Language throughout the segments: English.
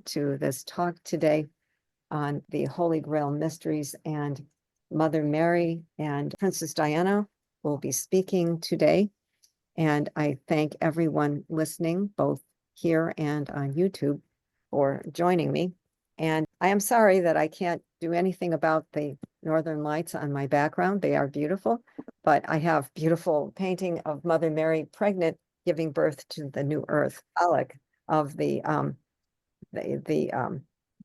to this talk today on the Holy Grail mysteries, and Mother Mary and Princess Diana will be speaking today. And I thank everyone listening, both here and on YouTube, for joining me. And I am sorry that I can't do anything about the Northern Lights on my background. They are beautiful, but I have beautiful painting of Mother Mary pregnant, giving birth to the new earth, symbolic of the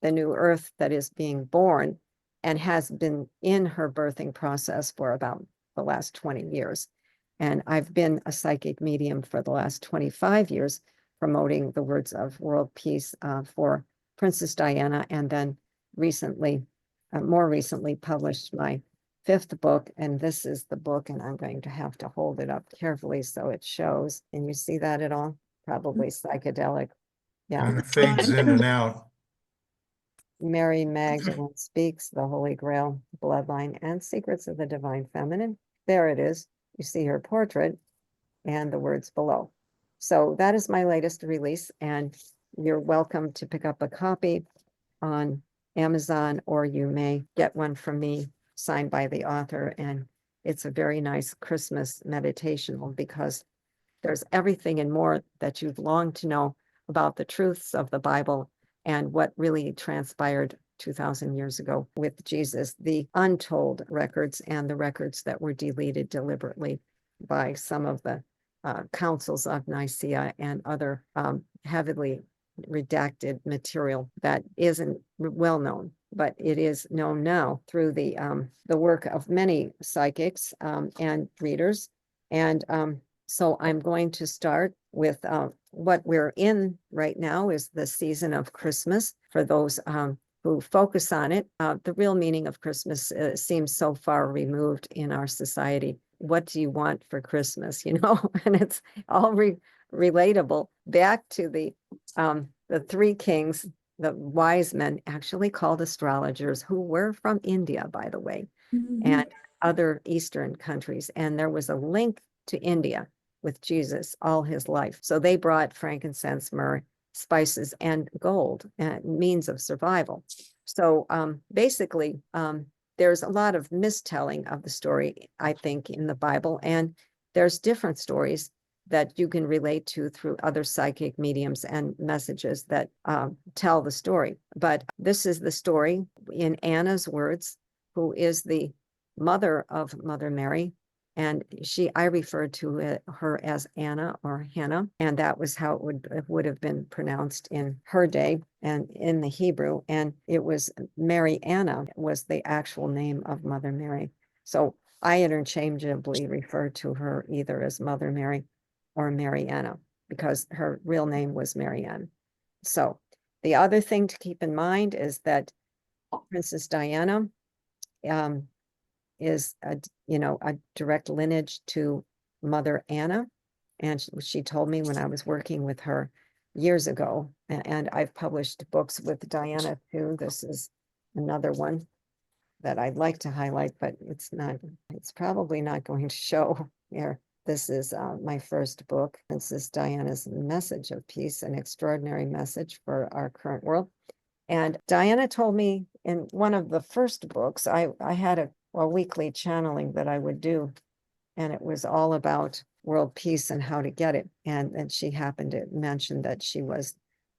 new earth that is being born and has been in her birthing process for about the last 20 years. And I've been a psychic medium for the last 25 years, promoting the words of world peace for Princess Diana, and then more recently published my 5th book. And this is the book, and I'm going to have to hold it up carefully so it shows. Can you see that at all? Probably psychedelic. Yeah. And it fades in and out. Mary Magdalene Speaks, the Holy Grail, Bloodline, and Secrets of the Divine Feminine. There it is. You see her portrait and the words below. So that is my latest release, and you're welcome to pick up a copy on Amazon, or you may get one from me signed by the author. And it's a very nice Christmas meditational, because there's everything and more that you've longed to know about the truths of the Bible and what really transpired 2,000 years ago with Jesus, the untold records and the records that were deleted deliberately by some of the councils of Nicaea and other heavily redacted material that isn't well known, but it is known now through the work of many psychics and readers. And so I'm going to start with what we're in right now is the season of Christmas. For those who focus on it, the real meaning of Christmas seems so far removed in our society. What do you want for Christmas? You know, and it's all relatable back to the 3 kings, the wise men, actually called astrologers, who were from India, by the way, and other Eastern countries. And there was a link to India with Jesus all his life. So they brought frankincense, myrrh, spices, and gold, and means of survival. So basically, there's a lot of mistelling of the story, I think, in the Bible, and there's different stories that you can relate to through other psychic mediums and messages that tell the story. But this is the story in Anna's words, who is the mother of Mother Mary. And I referred to her as Anna or Hannah, and that was how it would have been pronounced in her day and in the Hebrew. And it was Mary Anna was the actual name of Mother Mary. So I interchangeably refer to her either as Mother Mary or Mary Anna, because her real name was Mary Ann. So the other thing to keep in mind is that Princess Diana is a direct lineage to Mother Anna. And she told me when I was working with her years ago, and I've published books with Diana too. This is another one that I'd like to highlight, but it's probably not going to show here. This is my first book, Princess Diana's Message of Peace, an extraordinary message for our current world. And Diana told me in one of the first books, I had a weekly channeling that I would do, and it was all about world peace and how to get it. And she happened to mention that she was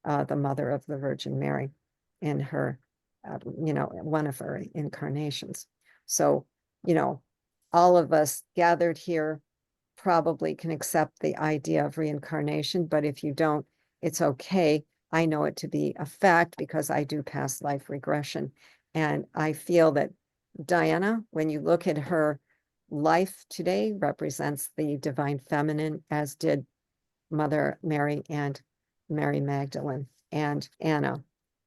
the mother of the Virgin Mary in her, one of her incarnations. So, all of us gathered here probably can accept the idea of reincarnation, but if you don't, it's okay. I know it to be a fact because I do past life regression. And I feel that Diana, when you look at her life today, represents the divine feminine, as did Mother Mary and Mary Magdalene and Anna.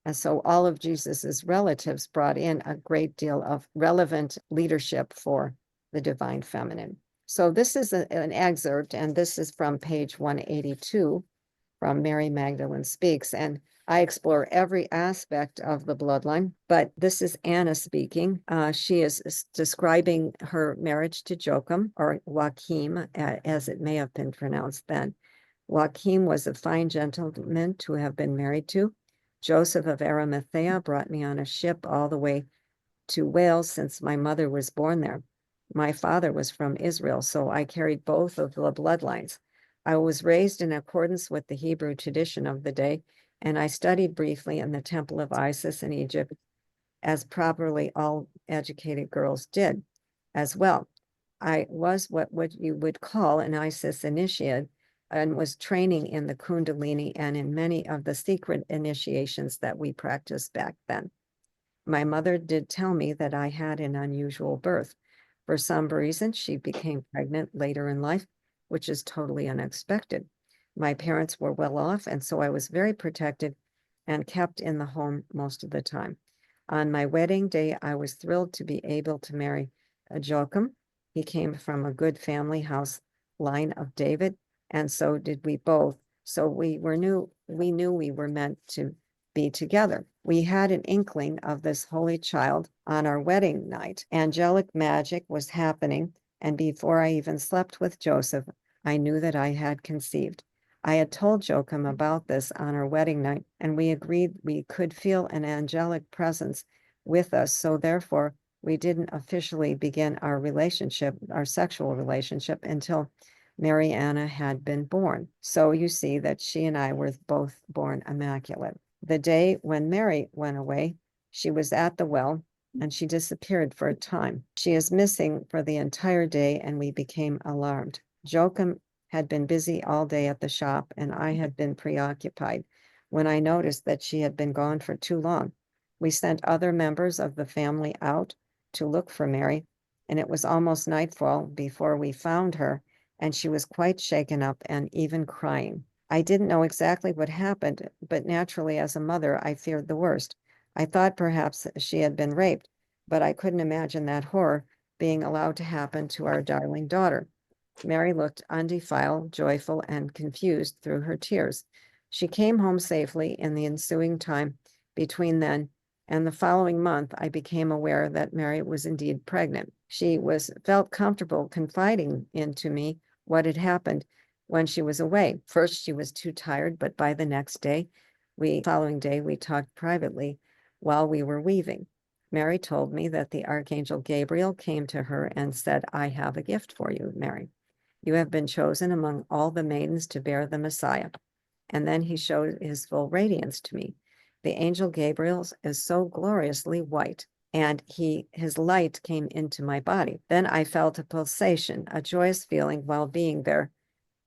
And so all of Jesus's relatives brought in a great deal of relevant leadership for the divine feminine. So this is an excerpt, and this is from page 182 from Mary Magdalene Speaks. And I explore every aspect of the bloodline, but this is Anna speaking. She is describing her marriage to Joachim, or Joachim, as it may have been pronounced then. Joachim was a fine gentleman to have been married to. Joseph of Arimathea brought me on a ship all the way to Wales since my mother was born there. My father was from Israel, so I carried both of the bloodlines. I was raised in accordance with the Hebrew tradition of the day, and I studied briefly in the temple of Isis in Egypt, as properly all educated girls did as well. I was what you would call an Isis initiate and was training in the Kundalini and in many of the secret initiations that we practiced back then. My mother did tell me that I had an unusual birth. For some reason, she became pregnant later in life, which is totally unexpected. My parents were well off, and so I was very protected and kept in the home most of the time. On my wedding day, I was thrilled to be able to marry Joachim. He came from a good family house line of David, and so did we both. So we knew we were meant to be together. We had an inkling of this holy child on our wedding night. Angelic magic was happening, and before I even slept with Joseph, I knew that I had conceived. I had told Joachim about this on our wedding night, and we agreed we could feel an angelic presence with us, so therefore we didn't officially begin our relationship, our sexual relationship, until Mariana had been born. So you see that she and I were both born immaculate. The day when Mary went away, she was at the well and she disappeared for a time. She is missing for the entire day, and we became alarmed. Joachim had been busy all day at the shop, and I had been preoccupied when I noticed that she had been gone for too long. We sent other members of the family out to look for Mary, and it was almost nightfall before we found her, and she was quite shaken up and even crying. I didn't know exactly what happened, but naturally, as a mother, I feared the worst. I thought perhaps she had been raped, but I couldn't imagine that horror being allowed to happen to our darling daughter. Mary looked undefiled, joyful, and confused through her tears. She came home safely in the ensuing time between then and the following month. I became aware that Mary was indeed pregnant. She felt comfortable confiding into me what had happened when she was away. First, she was too tired, but by the following day, we talked privately while we were weaving. Mary told me that the Archangel Gabriel came to her and said, "I have a gift for you, Mary. You have been chosen among all the maidens to bear the Messiah." And then he showed his full radiance to me. The angel Gabriel is so gloriously white, and his light came into my body. Then I felt a pulsation, a joyous feeling while being there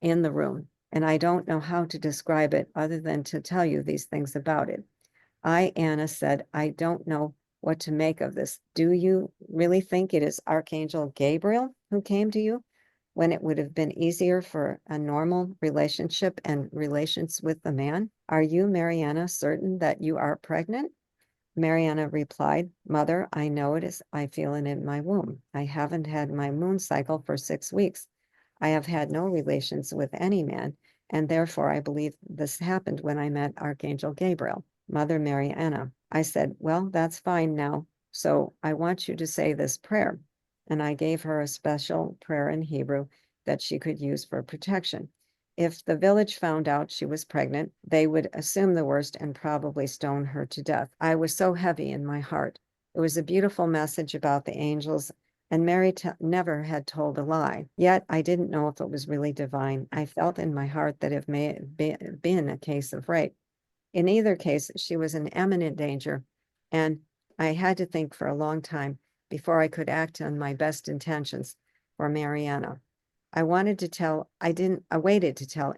in the room, and I don't know how to describe it other than to tell you these things about it. Anna said, "I don't know what to make of this. Do you really think it is Archangel Gabriel who came to you when it would have been easier for a normal relationship and relations with the man? Are you, Mariana, certain that you are pregnant?" Mariana replied, "Mother, I know it is. I feel it in my womb. I haven't had my moon cycle for 6 weeks. I have had no relations with any man, and therefore I believe this happened when I met Archangel Gabriel." Mother Mariana, I said, "Well, that's fine now. So I want you to say this prayer." And I gave her a special prayer in Hebrew that she could use for protection. If the village found out she was pregnant, they would assume the worst and probably stone her to death. I was so heavy in my heart. It was a beautiful message about the angels, and Mary never had told a lie. Yet I didn't know if it was really divine. I felt in my heart that it may have been a case of rape. In either case, she was in imminent danger, and I had to think for a long time before I could act on my best intentions for Mariana. I waited to tell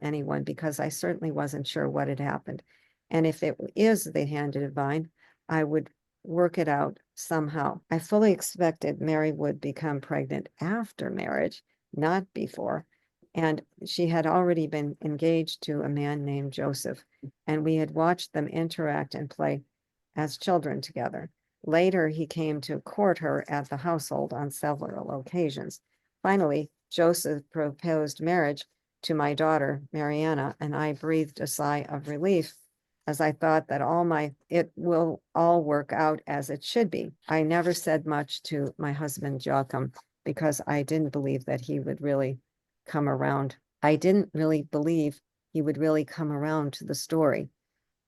anyone because I certainly wasn't sure what had happened. And if it is the hand of divine, I would work it out somehow. I fully expected Mary would become pregnant after marriage, not before. And she had already been engaged to a man named Joseph, and we had watched them interact and play as children together. Later, he came to court her at the household on several occasions. Finally, Joseph proposed marriage to my daughter, Mariana, and I breathed a sigh of relief as I thought that it will all work out as it should be. I never said much to my husband, Joachim, because I didn't believe that he would really come around. I didn't really believe he would really come around to the story.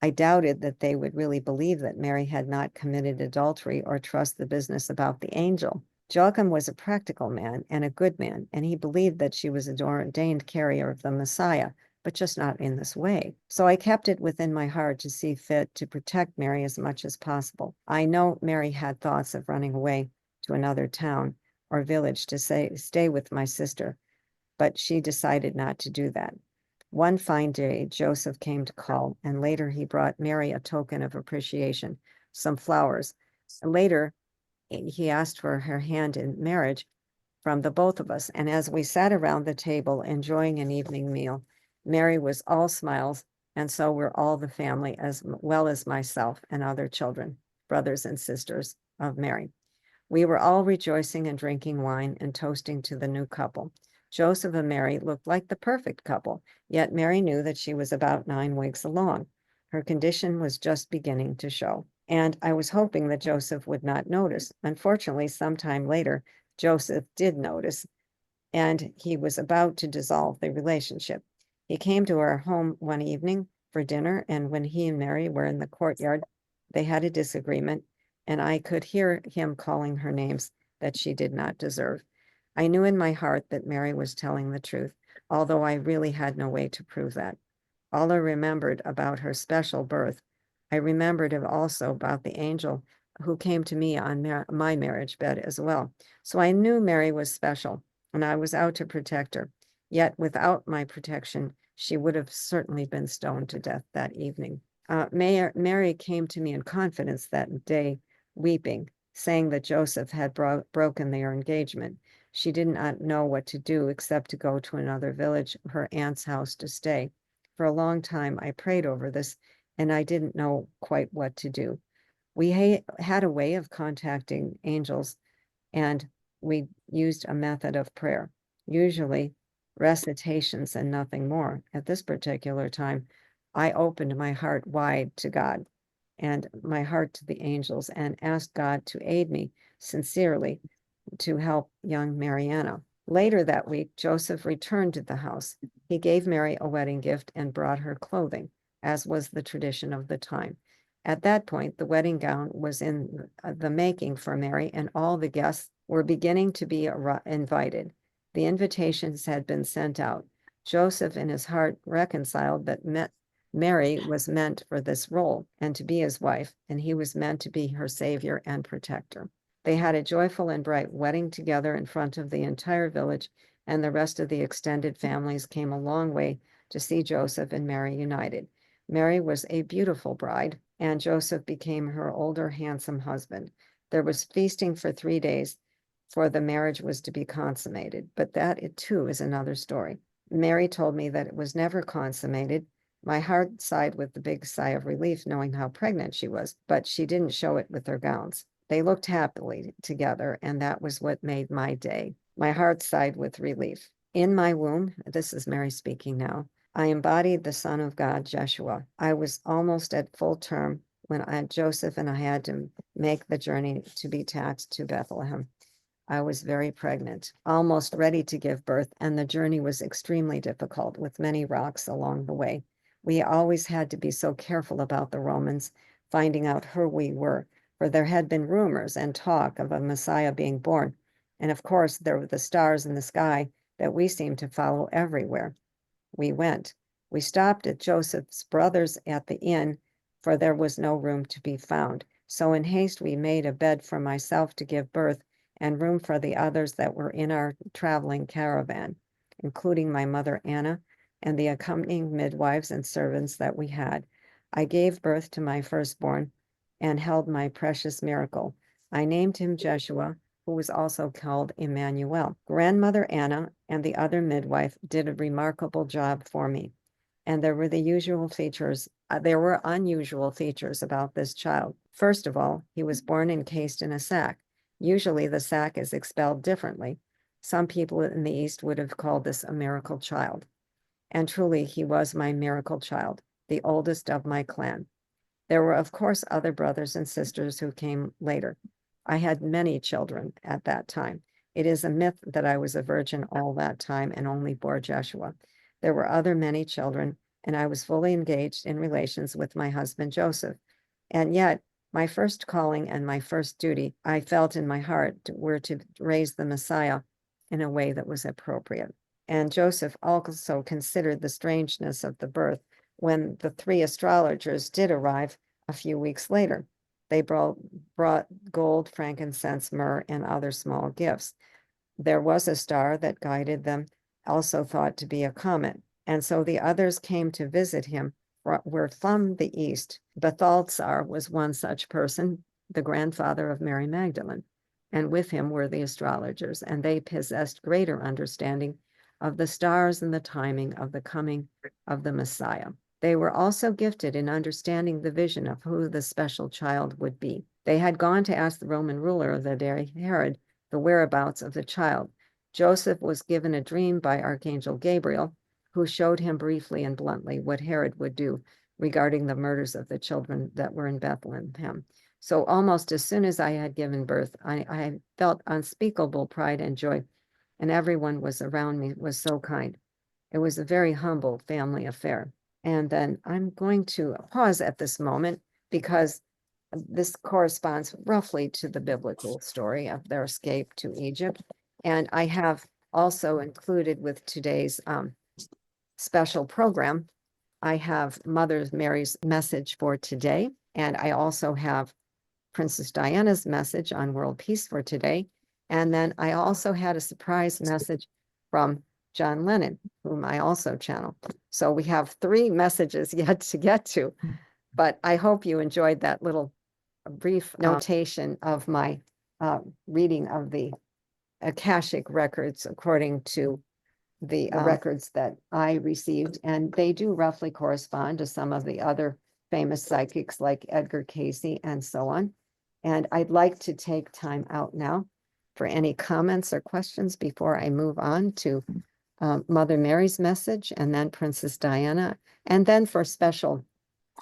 I doubted that they would really believe that Mary had not committed adultery or trust the business about the angel. Joachim was a practical man and a good man, and he believed that she was an ordained carrier of the Messiah, but just not in this way. So I kept it within my heart to see fit to protect Mary as much as possible. I know Mary had thoughts of running away to another town or village to stay with my sister, but she decided not to do that. One fine day, Joseph came to call, and later he brought Mary a token of appreciation, some flowers. Later, he asked for her hand in marriage from the both of us. And as we sat around the table enjoying an evening meal, Mary was all smiles, and so were all the family, as well as myself and other children, brothers and sisters of Mary. We were all rejoicing and drinking wine and toasting to the new couple. Joseph and Mary looked like the perfect couple, yet Mary knew that she was about 9 weeks along. Her condition was just beginning to show, and I was hoping that Joseph would not notice. Unfortunately, sometime later, Joseph did notice, and he was about to dissolve the relationship. He came to our home one evening for dinner, and when he and Mary were in the courtyard, they had a disagreement, and I could hear him calling her names that she did not deserve. I knew in my heart that Mary was telling the truth, although I really had no way to prove that. All I remembered about her special birth, I remembered also about the angel who came to me on my marriage bed as well. So I knew Mary was special, and I was out to protect her. Yet without my protection, she would have certainly been stoned to death that evening. Mary came to me in confidence that day, weeping, saying that Joseph had broken their engagement. She did not know what to do except to go to another village, her aunt's house, to stay. For a long time, I prayed over this, and I didn't know quite what to do. We had a way of contacting angels, and we used a method of prayer, usually recitations and nothing more. At this particular time, I opened my heart wide to God and my heart to the angels and asked God to aid me sincerely to help young Mariana. Later that week, Joseph returned to the house. He gave Mary a wedding gift and brought her clothing, as was the tradition of the time. At that point, the wedding gown was in the making for Mary, and all the guests were beginning to be invited. The invitations had been sent out. Joseph, in his heart, reconciled that Mary was meant for this role and to be his wife, and he was meant to be her savior and protector. They had a joyful and bright wedding together in front of the entire village, and the rest of the extended families came a long way to see Joseph and Mary united. Mary was a beautiful bride, and Joseph became her older, handsome husband. There was feasting for 3 days, for the marriage was to be consummated, but that, it too, is another story. Mary told me that it was never consummated. My heart sighed with the big sigh of relief, knowing how pregnant she was, but she didn't show it with her gowns. They looked happily together, and that was what made my day. My heart sighed with relief. In my womb, this is Mary speaking now, I embodied the Son of God, Jeshua. I was almost at full term when Joseph and I had to make the journey to be taxed to Bethlehem. I was very pregnant, almost ready to give birth, and the journey was extremely difficult with many rocks along the way. We always had to be so careful about the Romans finding out who we were, for there had been rumors and talk of a Messiah being born. And of course, there were the stars in the sky that we seemed to follow everywhere we went. We stopped at Joseph's brothers at the inn, for there was no room to be found. So in haste, we made a bed for myself to give birth and room for the others that were in our traveling caravan, including my mother Anna and the accompanying midwives and servants that we had. I gave birth to my firstborn and held my precious miracle. I named him Jeshua, who was also called Emmanuel. Grandmother Anna and the other midwife did a remarkable job for me. And there were unusual features about this child. First of all, he was born encased in a sack. Usually the sack is expelled differently. Some people in the East would have called this a miracle child. And truly, he was my miracle child, the oldest of my clan. There were, of course, other brothers and sisters who came later. I had many children at that time. It is a myth that I was a virgin all that time and only bore Jeshua. There were many children, and I was fully engaged in relations with my husband, Joseph. And yet, my first calling and my first duty, I felt in my heart, were to raise the Messiah in a way that was appropriate. And Joseph also considered the strangeness of the birth when the three astrologers did arrive a few weeks later. They brought gold, frankincense, myrrh, and other small gifts. There was a star that guided them, also thought to be a comet. And so the others came to visit him, were from the east. Bethalsar was one such person, the grandfather of Mary Magdalene. And with him were the astrologers, and they possessed greater understanding of the stars and the timing of the coming of the Messiah. They were also gifted in understanding the vision of who the special child would be. They had gone to ask the Roman ruler of the day, Herod, the whereabouts of the child. Joseph was given a dream by Archangel Gabriel, who showed him briefly and bluntly what Herod would do regarding the murders of the children that were in Bethlehem. So almost as soon as I had given birth, I felt unspeakable pride and joy, and everyone was around me was so kind. It was a very humble family affair. And then I'm going to pause at this moment because this corresponds roughly to the biblical story of their escape to Egypt. And I have also included with today's special program, I have Mother Mary's message for today. And I also have Princess Diana's message on world peace for today. And then I also had a surprise message from John Lennon, whom I also channel. So we have 3 messages yet to get to, but I hope you enjoyed that little brief notation of my reading of the Akashic records according to the records that I received, and they do roughly correspond to some of the other famous psychics like Edgar Cayce and so on. And I'd like to take time out now for any comments or questions before I move on to Mother Mary's message and then Princess Diana. And then for special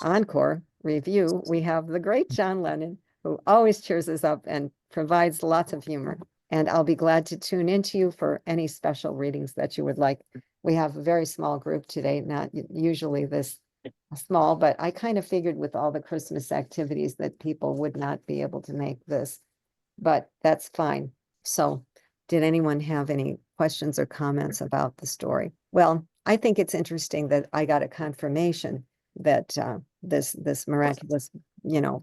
encore review, we have the great John Lennon, who always cheers us up and provides lots of humor. And I'll be glad to tune into you for any special readings that you would like. We have a very small group today, not usually this small, but I kind of figured with all the Christmas activities that people would not be able to make this, but that's fine. So did anyone have any questions or comments about the story? Well, I think it's interesting that I got a confirmation that this miraculous,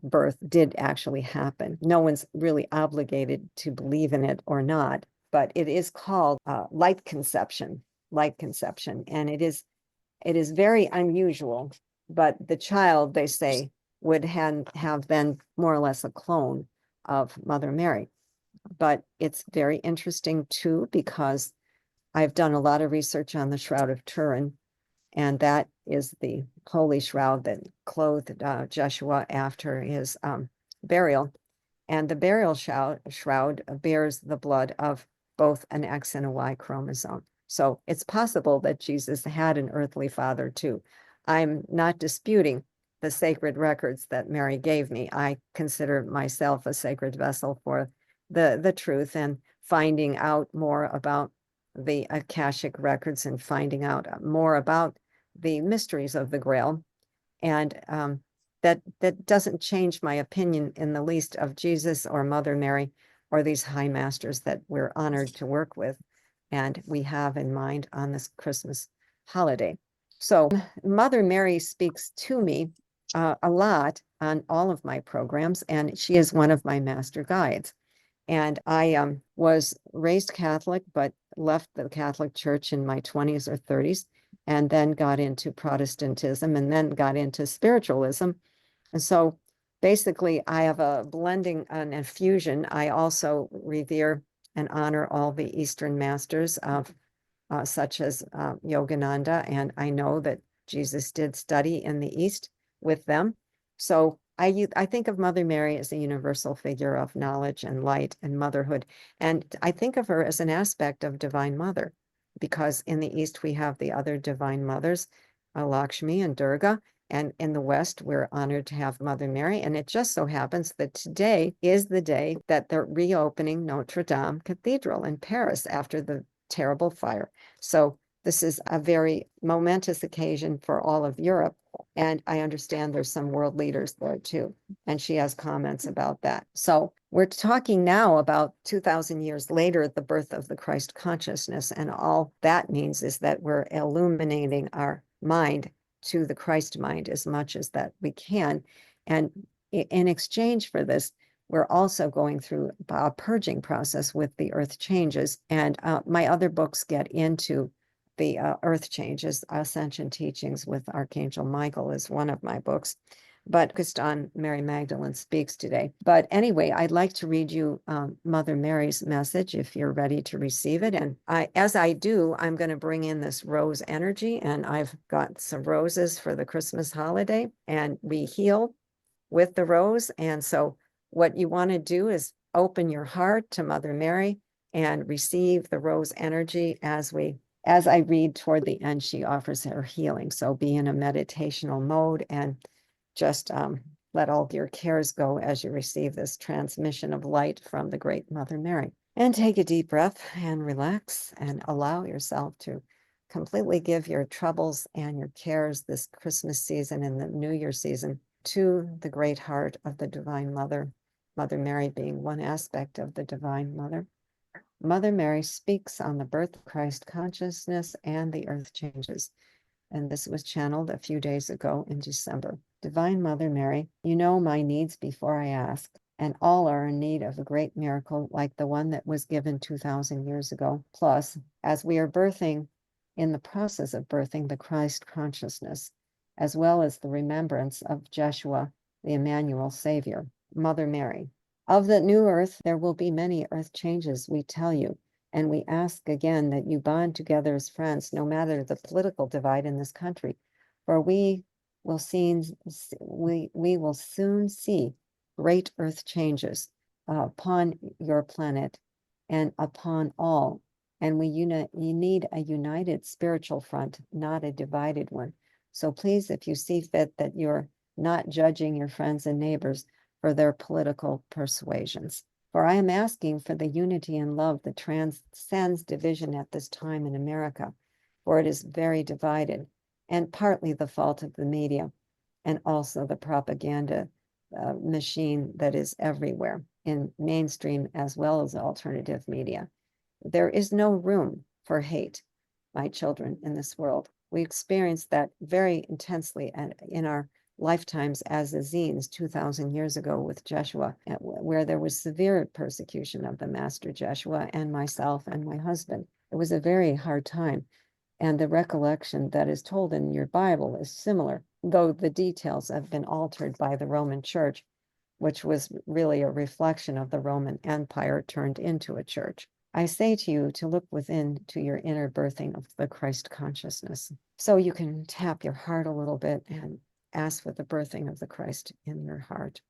birth did actually happen. No one's really obligated to believe in it or not, but it is called light conception, and it is very unusual. But the child, they say, would have been more or less a clone of Mother Mary. But it's very interesting too, because I've done a lot of research on the Shroud of Turin, and that is the holy shroud that clothed Joshua after his burial. And the burial shroud bears the blood of both an X and a Y chromosome. So it's possible that Jesus had an earthly father too. I'm not disputing the sacred records that Mary gave me. I consider myself a sacred vessel for the truth and finding out more about the Akashic records and finding out more about the mysteries of the Grail. And that doesn't change my opinion in the least of Jesus or Mother Mary or these high masters that we're honored to work with and we have in mind on this Christmas holiday. So Mother Mary speaks to me a lot on all of my programs, and she is one of my master guides. And I was raised Catholic, but left the Catholic Church in my 20s or 30s, and then got into Protestantism, and then got into spiritualism. And so basically, I have a blending and a fusion. I also revere and honor all the Eastern masters of such as Yogananda, and I know that Jesus did study in the East with them. So I think of Mother Mary as a universal figure of knowledge and light and motherhood. And I think of her as an aspect of Divine Mother, because in the East we have the other divine mothers, Lakshmi and Durga. And in the West, we're honored to have Mother Mary. And it just so happens that today is the day that they're reopening Notre Dame Cathedral in Paris after the terrible fire. So This is a very momentous occasion for all of Europe. And I understand there's some world leaders there too. And she has comments about that. So we're talking now about 2000 years later, the birth of the Christ consciousness. And all that means is that we're illuminating our mind to the Christ mind as much as that we can. And in exchange for this, we're also going through a purging process with the earth changes. And my other books get into the earth changes. Ascension Teachings with Archangel Michael is one of my books, but focused on Mary Magdalene Speaks today. But anyway, I'd like to read you Mother Mary's message if you're ready to receive it. And as I do, I'm going to bring in this rose energy, and I've got some roses for the Christmas holiday, and we heal with the rose. And so what you want to do is open your heart to Mother Mary and receive the rose energy as I read toward the end. She offers her healing. So be in a meditational mode and just let all your cares go as you receive this transmission of light from the great Mother Mary. And take a deep breath and relax and allow yourself to completely give your troubles and your cares this Christmas season and the New Year season to the great heart of the Divine Mother, Mother Mary being one aspect of the Divine Mother. Mother Mary speaks on the birth of Christ consciousness and the earth changes. And this was channeled a few days ago in December. Divine Mother Mary, you know my needs before I ask, and all are in need of a great miracle like the one that was given 2000 years ago. Plus, as we are in the process of birthing the Christ consciousness, as well as the remembrance of Jeshua, the Emmanuel Savior. Mother Mary, of the new earth, there will be many earth changes, we tell you, and we ask again that you bond together as friends, no matter the political divide in this country, for we will soon see great earth changes upon your planet and upon all. And you need a united spiritual front, not a divided one. So please, if you see fit, that you're not judging your friends and neighbors for their political persuasions. For I am asking for the unity and love that transcends division at this time in America, for it is very divided, and partly the fault of the media, and also the propaganda machine that is everywhere in mainstream as well as alternative media. There is no room for hate, my children, in this world. We experienced that very intensely in our lifetimes as Essenes 2000 years ago with Jeshua, where there was severe persecution of the Master Jeshua and myself and my husband. It was a very hard time. And the recollection that is told in your Bible is similar, though the details have been altered by the Roman Church, which was really a reflection of the Roman Empire turned into a church. I say to you to look within to your inner birthing of the Christ consciousness. So you can tap your heart a little bit and ask for the birthing of the Christ in your heart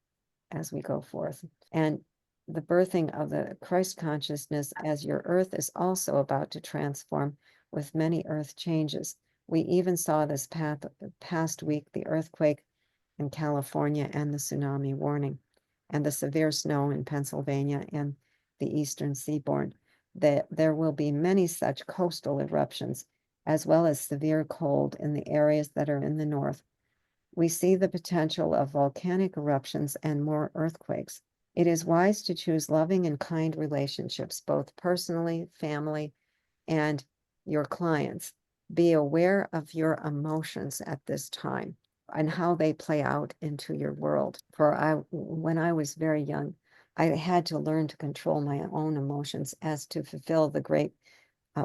as we go forth. And the birthing of the Christ consciousness as your earth is also about to transform with many earth changes. We even saw this past week, the earthquake in California and the tsunami warning and the severe snow in Pennsylvania and the eastern seaboard. There will be many such coastal eruptions, as well as severe cold in the areas that are in the north. We see the potential of volcanic eruptions and more earthquakes. It is wise to choose loving and kind relationships, both personally, family, and your clients. Be aware of your emotions at this time and how they play out into your world. When I was very young, I had to learn to control my own emotions as to fulfill the great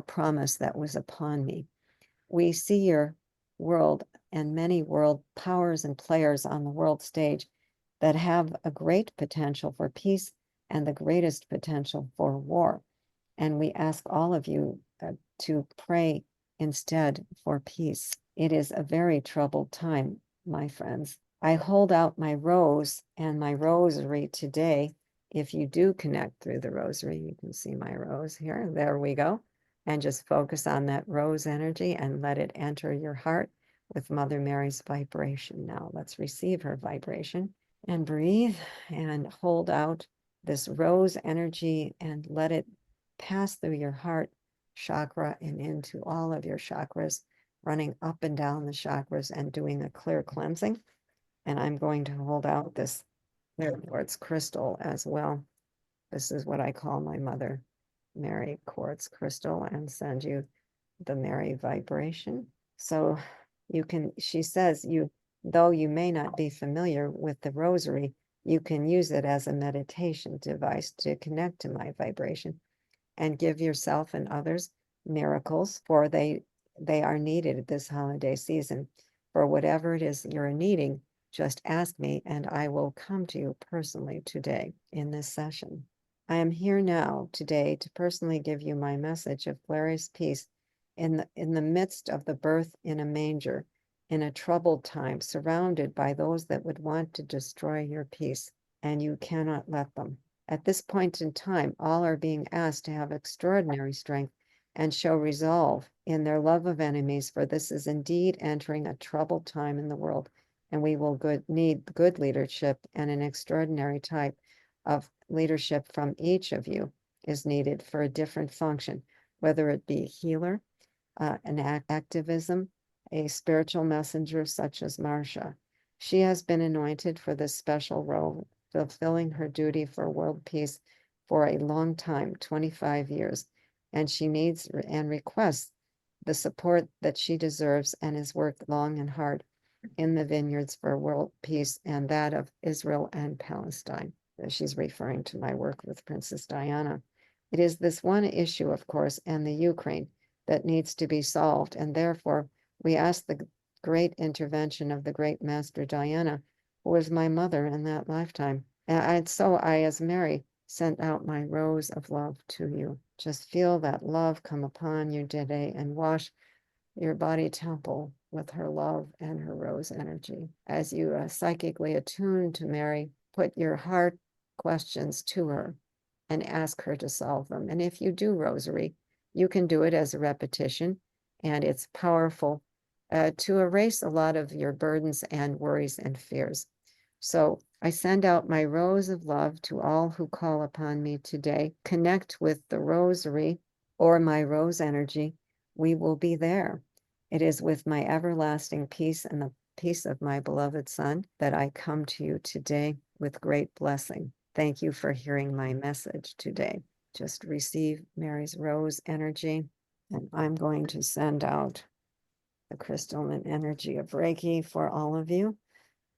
promise that was upon me. We see your world and many world powers and players on the world stage that have a great potential for peace and the greatest potential for war. And we ask all of you to pray instead for peace. It is a very troubled time, my friends. I hold out my rose and my rosary today. If you do connect through the rosary, you can see my rose here. There we go. And just focus on that rose energy and let it enter your heart with Mother Mary's vibration. Now let's receive her vibration and breathe and hold out this rose energy and let it pass through your heart chakra and into all of your chakras, running up and down the chakras and doing a clear cleansing. And I'm going to hold out this clear quartz crystal as well. This is what I call my Mother Mary quartz crystal, and send you the Mary vibration. So you can, she says, though you may not be familiar with the rosary, you can use it as a meditation device to connect to my vibration and give yourself and others miracles, for they are needed this holiday season. For whatever it is you're needing, just ask me and I will come to you personally today in this session. I am here now today to personally give you my message of glorious peace in the midst of the birth in a manger, in a troubled time, surrounded by those that would want to destroy your peace, and you cannot let them. At this point in time, all are being asked to have extraordinary strength and show resolve in their love of enemies, for this is indeed entering a troubled time in the world, and we will need good leadership, and an extraordinary type of leadership from each of you is needed for a different function, whether it be healer, an activism, a spiritual messenger such as Marcia. She has been anointed for this special role, fulfilling her duty for world peace for a long time, 25 years, and she needs and requests the support that she deserves and has worked long and hard in the vineyards for world peace and that of Israel and Palestine. She's referring to my work with Princess Diana. It is this one issue, of course, and the Ukraine that needs to be solved, and therefore we ask the great intervention of the great Master Diana, who was my mother in that lifetime. And so I, as Mary, sent out my rose of love to you. Just feel that love come upon you today and wash your body temple with her love and her rose energy. As you psychically attune to Mary, put your heart questions to her and ask her to solve them. And if you do rosary, you can do it as a repetition, and it's powerful to erase a lot of your burdens and worries and fears. So I send out my rose of love to all who call upon me today. Connect with the rosary or my rose energy. We will be there. It is with my everlasting peace and the peace of my beloved Son that I come to you today with great blessing. Thank you for hearing my message today. Just receive Mary's rose energy, and I'm going to send out the crystal and energy of Reiki for all of you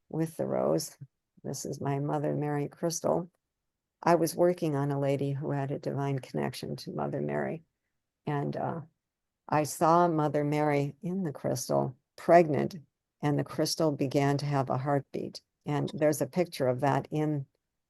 with the rose. This is my Mother Mary crystal. I was working on a lady who had a divine connection to Mother Mary, and I saw Mother Mary in the crystal pregnant, and the crystal began to have a heartbeat. And there's a picture of that in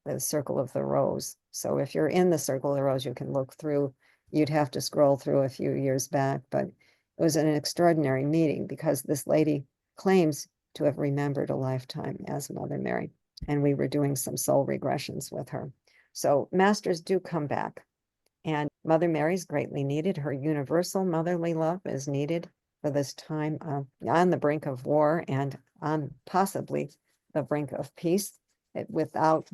the Circle of the Rose. So if you're in the Circle of the Rose, you can look through. You'd have to scroll through a few years back, but it was an extraordinary meeting because this lady claims to have remembered a lifetime as Mother Mary, and we were doing some soul regressions with her. So masters do come back. And Mother Mary's greatly needed. Her universal motherly love is needed for this time on the brink of war and on possibly the brink of peace. Without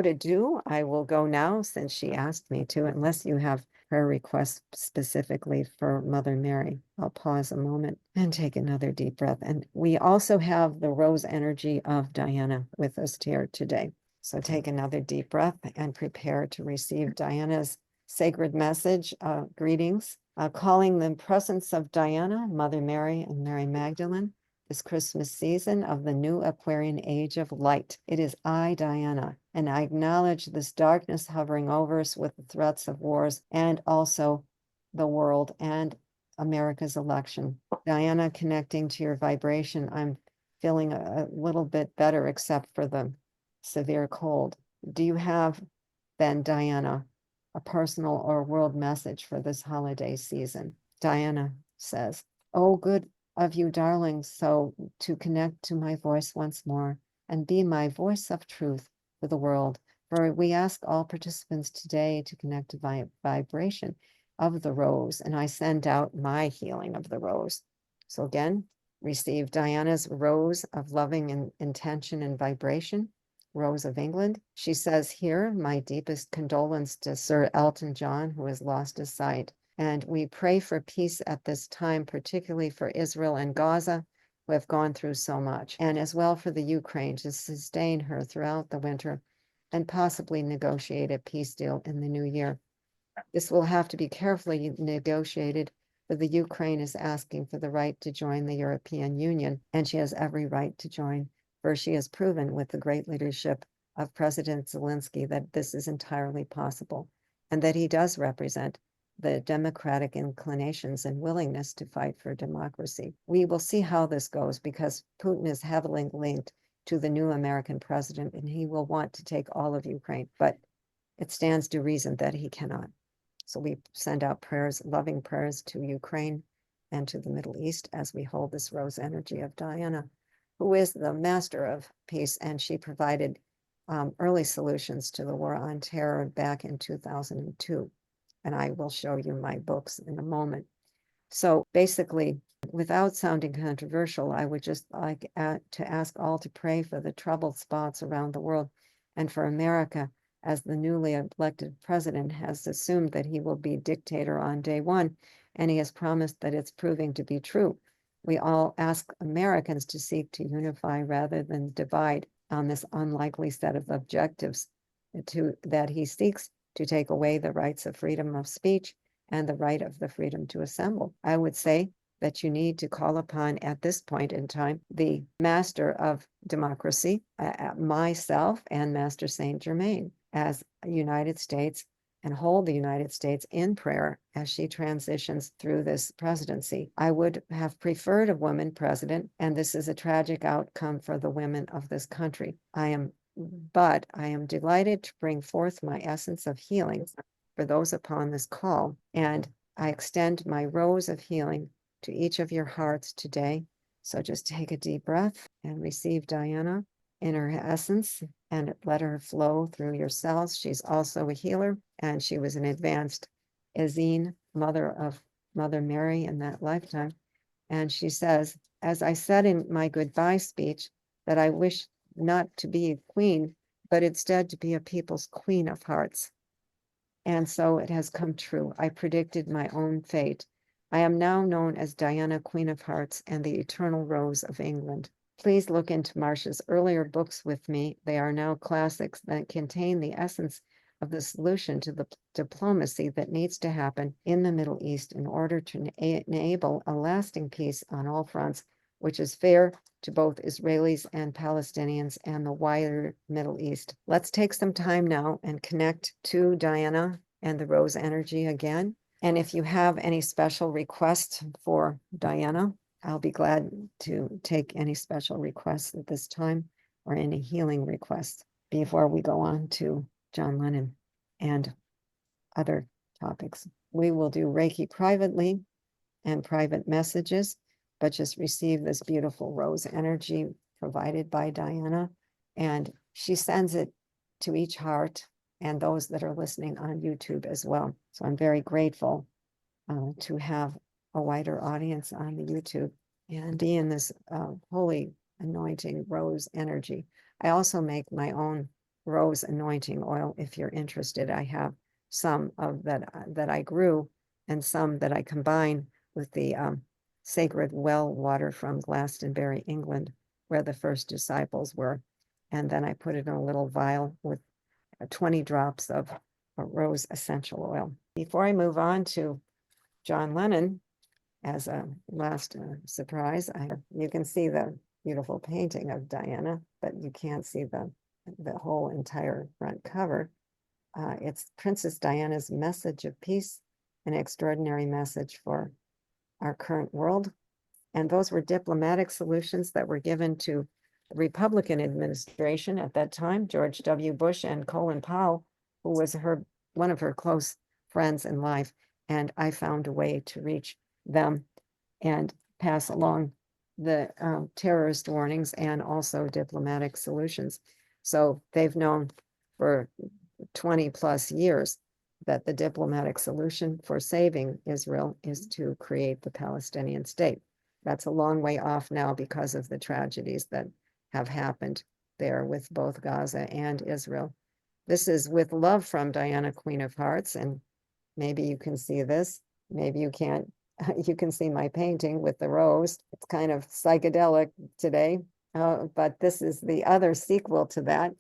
ado, I will go now since she asked me to, unless you have her request specifically for Mother Mary. I'll pause a moment and take another deep breath. And we also have the rose energy of Diana with us here today. So take another deep breath and prepare to receive Diana's sacred message, greetings, calling the presence of Diana, Mother Mary, and Mary Magdalene this Christmas season of the new Aquarian age of light. It is I, Diana, and I acknowledge this darkness hovering over us with the threats of wars and also the world and America's election. Diana, connecting to your vibration, I'm feeling a little bit better except for the severe cold. Do you have then, Diana, a personal or world message for this holiday season? Diana says, "Oh, good of you, darling, so to connect to my voice once more and be my voice of truth for the world. For we ask all participants today to connect to vibration of the rose, and I send out my healing of the rose." So again, receive Diana's rose of loving intention and vibration. Rose of England. She says here, my deepest condolence to Sir Elton John, who has lost his sight. And we pray for peace at this time, particularly for Israel and Gaza, who have gone through so much, and as well for the Ukraine to sustain her throughout the winter and possibly negotiate a peace deal in the new year. This will have to be carefully negotiated, but the Ukraine is asking for the right to join the European Union, and she has every right to join, for she has proven with the great leadership of President Zelensky that this is entirely possible, and that he does represent the democratic inclinations and willingness to fight for democracy. We will see how this goes, because Putin is heavily linked to the new American president, and he will want to take all of Ukraine, but it stands to reason that he cannot. So we send out prayers, loving prayers to Ukraine and to the Middle East as we hold this rose energy of Diana, who is the master of peace, and she provided early solutions to the war on terror back in 2002. And I will show you my books in a moment. So basically, without sounding controversial, I would just like to ask all to pray for the troubled spots around the world and for America, as the newly elected president has assumed that he will be dictator on day one, and he has promised that it's proving to be true. We all ask Americans to seek to unify rather than divide on this unlikely set of objectives that he seeks to take away the rights of freedom of speech and the right of the freedom to assemble. I would say that you need to call upon, at this point in time, the master of democracy, myself and Master Saint Germain, as United States, and hold the United States in prayer as she transitions through this presidency. I would have preferred a woman president, and this is a tragic outcome for the women of this country. But I am delighted to bring forth my essence of healing for those upon this call, and I extend my rose of healing to each of your hearts today. So just take a deep breath and receive Diana in her essence and let her flow through your cells. She's also a healer, and she was an advanced Essene, mother of Mother Mary in that lifetime. And she says, as I said in my goodbye speech, that I wish not to be a queen, but instead to be a people's queen of hearts. And so it has come true. I predicted my own fate. I am now known as Diana, Queen of Hearts, and the Eternal Rose of England. Please look into Marcia's earlier books with me. They are now classics that contain the essence of the solution to the diplomacy that needs to happen in the Middle East in order to enable a lasting peace on all fronts, which is fair to both Israelis and Palestinians and the wider Middle East. Let's take some time now and connect to Diana and the Rose energy again. And if you have any special requests for Diana, I'll be glad to take any special requests at this time, or any healing requests, before we go on to John Lennon and other topics. We will do Reiki privately and private messages, but just receive this beautiful rose energy provided by Diana, and she sends it to each heart and those that are listening on YouTube as well. So I'm very grateful to have a wider audience on the YouTube and be in this holy anointing rose energy. I also make my own rose anointing oil. If you're interested, I have some of that I grew, and some that I combine with the sacred well water from Glastonbury, England, where the first disciples were. And then I put it in a little vial with 20 drops of rose essential oil. Before I move on to John Lennon, as a last surprise, you can see the beautiful painting of Diana, but you can't see the whole entire front cover. It's Princess Diana's message of peace, an extraordinary message for our current world. And those were diplomatic solutions that were given to the Republican administration at that time, George W. Bush and Colin Powell, who was one of her close friends in life. And I found a way to reach them and pass along the terrorist warnings and also diplomatic solutions. So they've known for 20 plus years that the diplomatic solution for saving Israel is to create the Palestinian state. That's a long way off now because of the tragedies that have happened there with both Gaza and Israel. This is with love from Diana, Queen of Hearts, and maybe you can see this. Maybe you can't, you can see my painting with the rose. It's kind of psychedelic today, but this is the other sequel to that.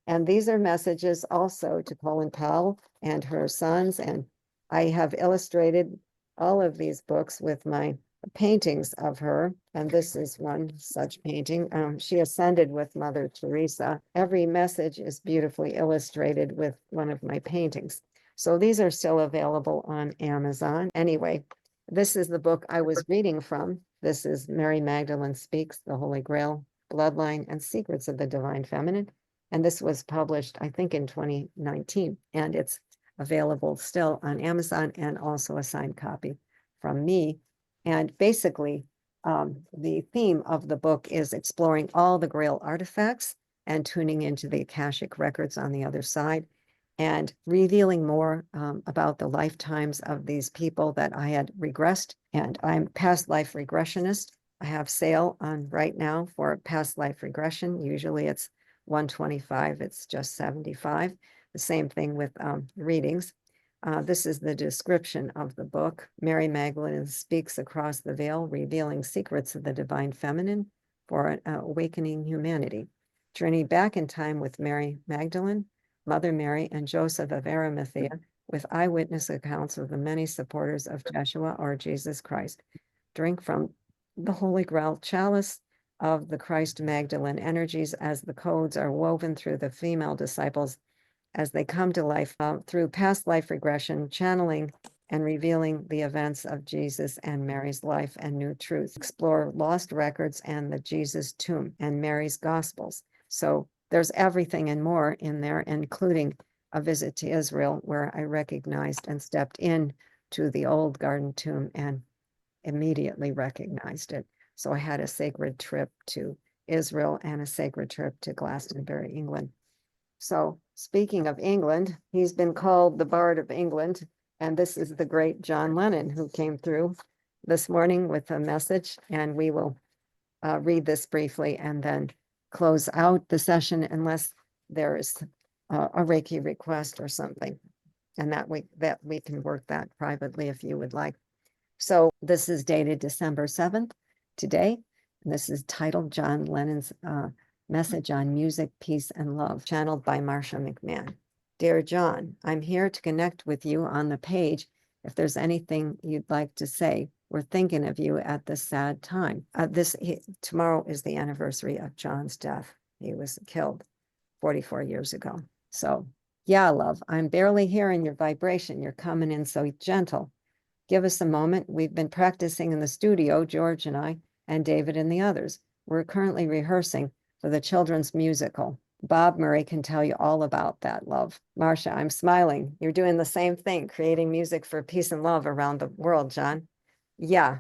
And these are messages also to Colin Powell and her sons. And I have illustrated all of these books with my paintings of her. And this is one such painting. She ascended with Mother Teresa. Every message is beautifully illustrated with one of my paintings. So these are still available on Amazon. Anyway, this is the book I was reading from. This is Mary Magdalene Speaks, the Holy Grail, Bloodline, and Secrets of the Divine Feminine. And this was published, I think, in 2019. And it's available still on Amazon and also a signed copy from me. And basically, the theme of the book is exploring all the Grail artifacts and tuning into the Akashic records on the other side, and revealing more about the lifetimes of these people that I had regressed. And I'm past life regressionist. I have sale on right now for past life regression. Usually it's 125, it's just 75. The same thing with readings. This is the description of the book. Mary Magdalene speaks across the veil, revealing secrets of the divine feminine for awakening humanity. Journey back in time with Mary Magdalene, Mother Mary, and Joseph of Arimathea, with eyewitness accounts of the many supporters of Joshua or Jesus Christ. Drink from the Holy Grail chalice of the Christ Magdalene energies as the codes are woven through the female disciples as they come to life through past life regression, channeling and revealing the events of Jesus and Mary's life and new truths. Explore lost records and the Jesus tomb and Mary's Gospels. So there's everything and more in there, including a visit to Israel, where I recognized and stepped in to the old garden tomb and immediately recognized it. So I had a sacred trip to Israel and a sacred trip to Glastonbury, England. So speaking of England, he's been called the Bard of England. And this is the great John Lennon, who came through this morning with a message. And we will read this briefly and then close out the session unless there is a Reiki request or something. And that we can work that privately if you would like. So this is dated December 7th today. And this is titled John Lennon's Message on Music, Peace, and Love, channeled by Marcia McMahon. Dear John, I'm here to connect with you on the page. If there's anything you'd like to say, we're thinking of you at this sad time. Tomorrow is the anniversary of John's death. He was killed 44 years ago. So yeah, love, I'm barely hearing your vibration. You're coming in so gentle. Give us a moment. We've been practicing in the studio, George and I, and David and the others. We're currently rehearsing for the children's musical. Bob Murray can tell you all about that, love. Marcia, I'm smiling. You're doing the same thing, creating music for peace and love around the world, John. Yeah.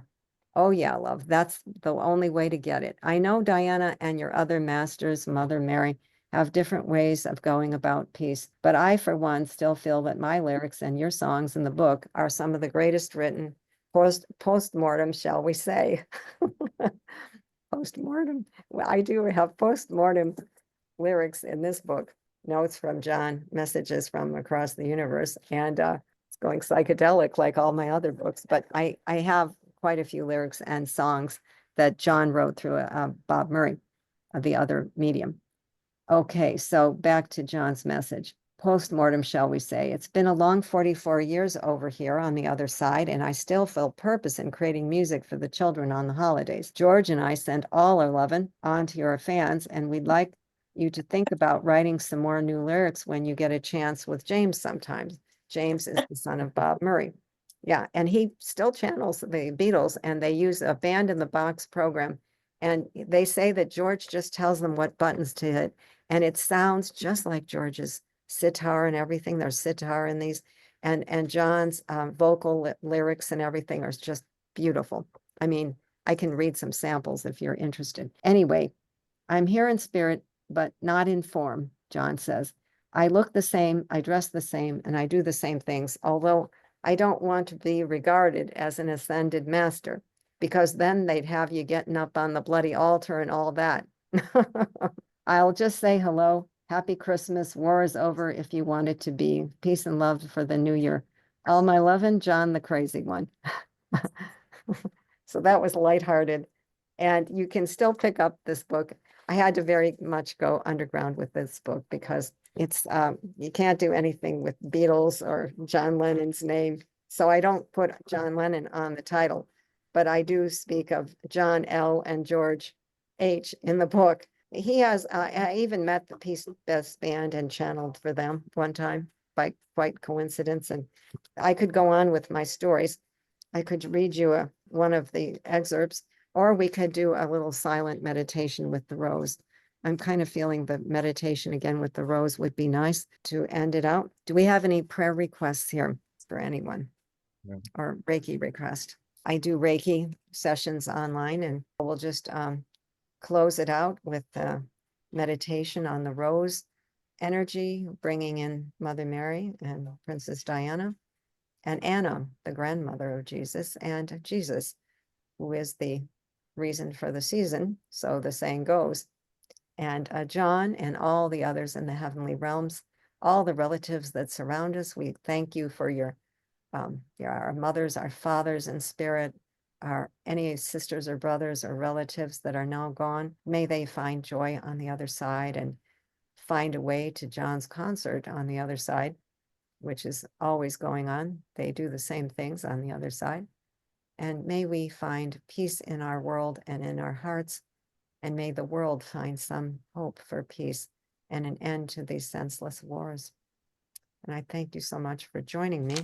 Oh, yeah, love. That's the only way to get it. I know Diana and your other masters, Mother Mary, have different ways of going about peace, but I, for one, still feel that my lyrics and your songs in the book are some of the greatest written post-mortem, shall we say. Post-mortem. Well, I do have post-mortem lyrics in this book, notes from John, messages from across the universe, and it's going psychedelic like all my other books, but I have quite a few lyrics and songs that John wrote through Bob Murray, the other medium. Okay, so back to John's message. Post-mortem, shall we say. It's been a long 44 years over here on the other side, and I still feel purpose in creating music for the children on the holidays. George and I send all our lovin' on to your fans, and we'd like you to think about writing some more new lyrics when you get a chance with James sometimes. James is the son of Bob Murray. Yeah, and he still channels the Beatles, and they use a band in the box program. And they say that George just tells them what buttons to hit, and it sounds just like George's sitar and everything. There's sitar in these, and John's vocal lyrics and everything are just beautiful. I mean, I can read some samples if you're interested. Anyway, I'm here in spirit, but not in form, John says. I look the same, I dress the same, and I do the same things, although I don't want to be regarded as an ascended master, because then they'd have you getting up on the bloody altar and all that. I'll just say hello, happy Christmas, war is over if you want it to be, peace and love for the new year. All my lovin', John the crazy one. So that was lighthearted. And you can still pick up this book. I had to very much go underground with this book because it's you can't do anything with Beatles or John Lennon's name. So I don't put John Lennon on the title, but I do speak of John L. and George H. in the book. He has, I even met the Peace Best Band and channeled for them one time by quite coincidence. And I could go on with my stories. I could read you one of the excerpts, or we could do a little silent meditation with the rose. I'm kind of feeling the meditation again with the rose would be nice to end it out. Do we have any prayer requests here for anyone? No. Or Reiki request? I do Reiki sessions online, and we'll just close it out with meditation on the rose energy, bringing in Mother Mary and Princess Diana and Anna, the grandmother of Jesus, and Jesus, who is the reason for the season, so the saying goes. And John and all the others in the heavenly realms, all the relatives that surround us, we thank you for your our mothers, our fathers in spirit, our any sisters or brothers or relatives that are now gone. May they find joy on the other side and find a way to John's concert on the other side, which is always going on. They do the same things on the other side. And may we find peace in our world and in our hearts, and may the world find some hope for peace and an end to these senseless wars. And I thank you so much for joining me.